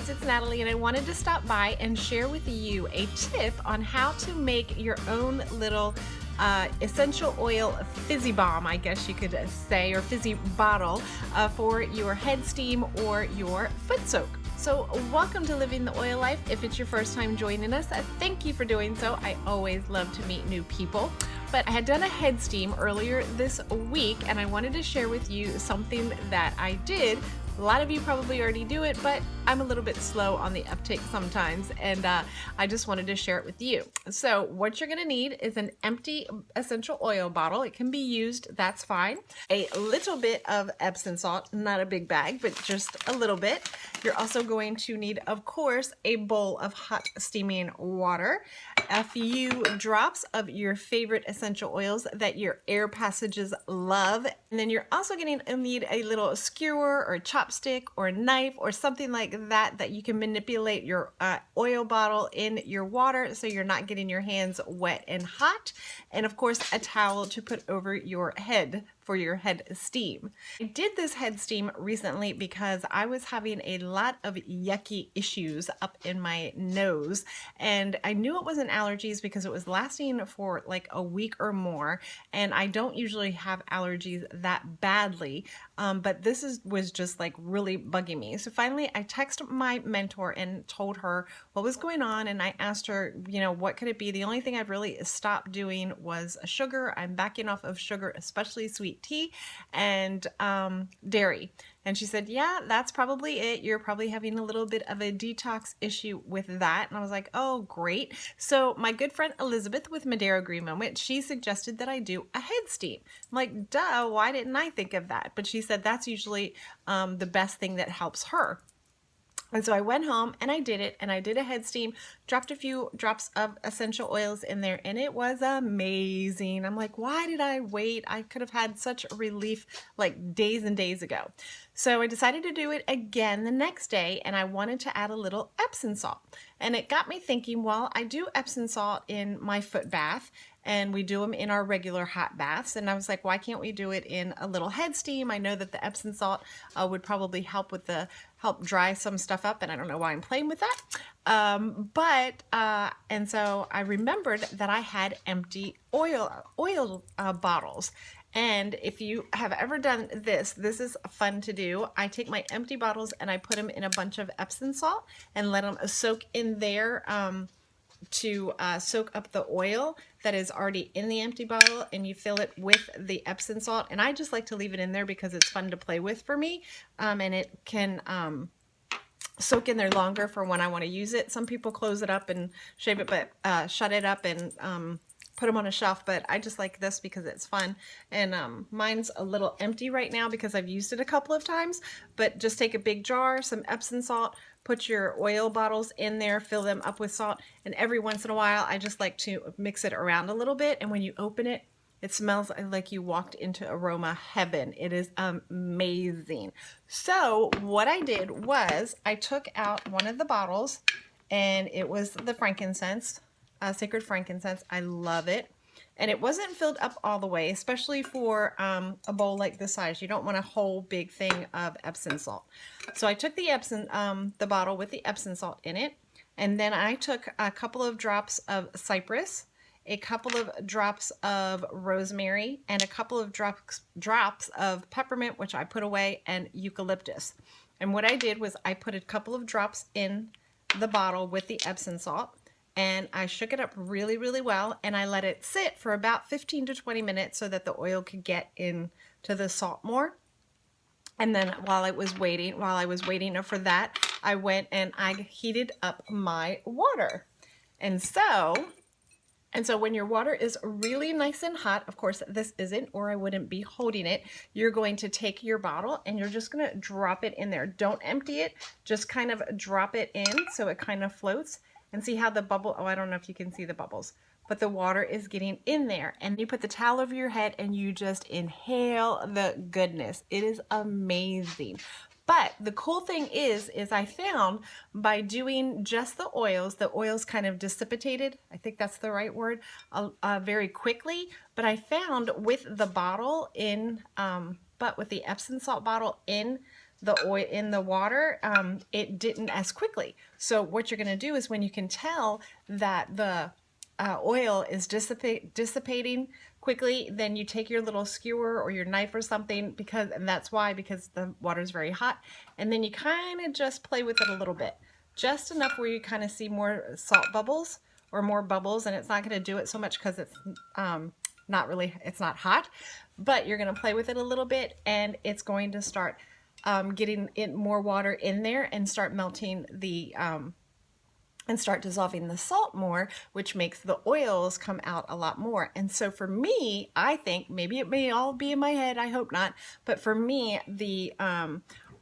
guys, it's Natalie, and I wanted to stop by and share with you a tip on how to make your own little essential oil fizzy bomb, I guess you could say, or fizzy bottle for your head steam or your foot soak. So welcome to Living the Oil Life. If it's your first time joining us, thank you for doing so. I always love to meet new people. But I had done a head steam earlier this week, and I wanted to share with you something that I did. A lot of you probably already do it, but I'm a little bit slow on the uptake sometimes, and I just wanted to share it with you. So what you're gonna need is an empty essential oil bottle. It can be used, that's fine. A little bit of Epsom salt, not a big bag, but just a little bit. You're also going to need, of course, a bowl of hot steaming water, a few drops of your favorite essential oils that your air passages love, and then you're also going to need a little skewer or a chopstick or a knife or something like that you can manipulate your oil bottle in your water so you're not getting your hands wet and hot, and of course a towel to put over your head for your head steam. I did this head steam recently because I was having a lot of yucky issues up in my nose, and I knew it wasn't allergies because it was lasting for like a week or more, and I don't usually have allergies that badly, but this was just like really bugging me. So finally I texted my mentor and told her what was going on, and I asked her, you know, what could it be? The only thing I've really stopped doing was sugar. I'm backing off of sugar, especially sweet tea and dairy. And she said, yeah, that's probably it. You're probably having a little bit of a detox issue with that. And I was like, oh, great. So my good friend Elizabeth with Madeira Green Moment, she suggested that I do a head steam. I'm like, duh, why didn't I think of that? But she said that's usually the best thing that helps her. And so I went home and I did it, and I did a head steam, dropped a few drops of essential oils in there, and it was amazing. I'm like, why did I wait? I could have had such relief like days and days ago. So I decided to do it again the next day, and I wanted to add a little Epsom salt. And it got me thinking, well, I do Epsom salt in my foot bath, and we do them in our regular hot baths. And I was like, why can't we do it in a little head steam? I know that the Epsom salt would probably help help dry some stuff up, and I don't know why I'm playing with that. And so I remembered that I had empty oil bottles. And if you have ever done this is fun to do. I take my empty bottles and I put them in a bunch of Epsom salt and let them soak in there to soak up the oil that is already in the empty bottle, and you fill it with the Epsom salt. And I just like to leave it in there because it's fun to play with for me, and it can soak in there longer for when I want to use it. Some people close it up and shave it, but shut it up and put them on a shelf, but I just like this because it's fun. And mine's a little empty right now because I've used it a couple of times, but just take a big jar, some Epsom salt, put your oil bottles in there, fill them up with salt, and every once in a while I just like to mix it around a little bit, and when you open it, it smells like you walked into aroma heaven. It is amazing. So what I did was I took out one of the bottles, and it was the frankincense, sacred frankincense. I love it. And it wasn't filled up all the way, especially for a bowl like this size. You don't want a whole big thing of Epsom salt. So I took the bottle with the Epsom salt in it, and then I took a couple of drops of cypress, a couple of drops of rosemary, and a couple of drops of peppermint, which I put away, and eucalyptus. And what I did was I put a couple of drops in the bottle with the Epsom salt, and I shook it up really, really well, and I let it sit for about 15 to 20 minutes so that the oil could get into the salt more. And then while I was waiting for that, I went and I heated up my water. And so when your water is really nice and hot, of course this isn't, or I wouldn't be holding it, you're going to take your bottle and you're just going to drop it in there. Don't empty it, just kind of drop it in so it kind of floats. And see how the bubble, oh, I don't know if you can see the bubbles, but the water is getting in there. And you put the towel over your head and you just inhale the goodness. It is amazing. But the cool thing is I found by doing just the oils kind of dissipated, I think that's the right word, very quickly. But I found with the bottle in, with the Epsom salt bottle in the oil in the water, it didn't as quickly. So what you're going to do is, when you can tell that the oil is dissipating quickly, then you take your little skewer or your knife or something, and that's why, because the water is very hot, and then you kind of just play with it a little bit, just enough where you kind of see more salt bubbles or more bubbles, and it's not going to do it so much because it's it's not hot, but you're going to play with it a little bit, and it's going to start getting more water in there and start melting the and start dissolving the salt more, which makes the oils come out a lot more. And so for me, I think, maybe it may all be in my head, I hope not, but for me, the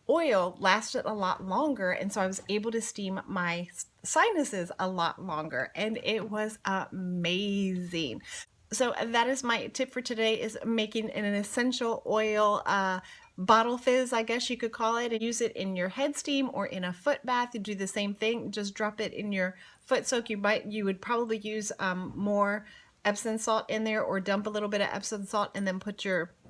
oil lasted a lot longer, and so I was able to steam my sinuses a lot longer, and it was amazing. So that is my tip for today, is making an essential oil bottle fizz, I guess you could call it, and use it in your head steam or in a foot bath. You do the same thing, just drop it in your foot soak. You would probably use more Epsom salt in there, or dump a little bit of Epsom salt and then put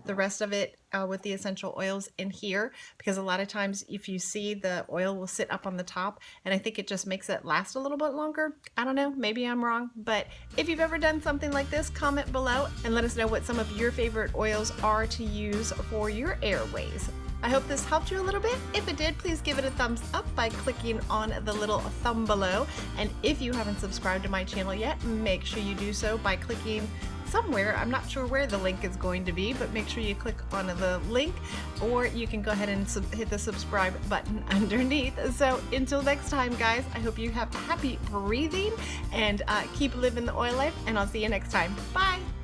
the rest of it with the essential oils in here, because a lot of times, if you see, the oil will sit up on the top, and I think it just makes it last a little bit longer. I don't know, maybe I'm wrong, but if you've ever done something like this, comment below and let us know what some of your favorite oils are to use for your airways. I hope this helped you a little bit. If it did, please give it a thumbs up by clicking on the little thumb below. And if you haven't subscribed to my channel yet, make sure you do so by clicking somewhere. I'm not sure where the link is going to be, but make sure you click on the link, or you can go ahead and hit the subscribe button underneath. So until next time, guys, I hope you have happy breathing and keep living the oil life, and I'll see you next time. Bye.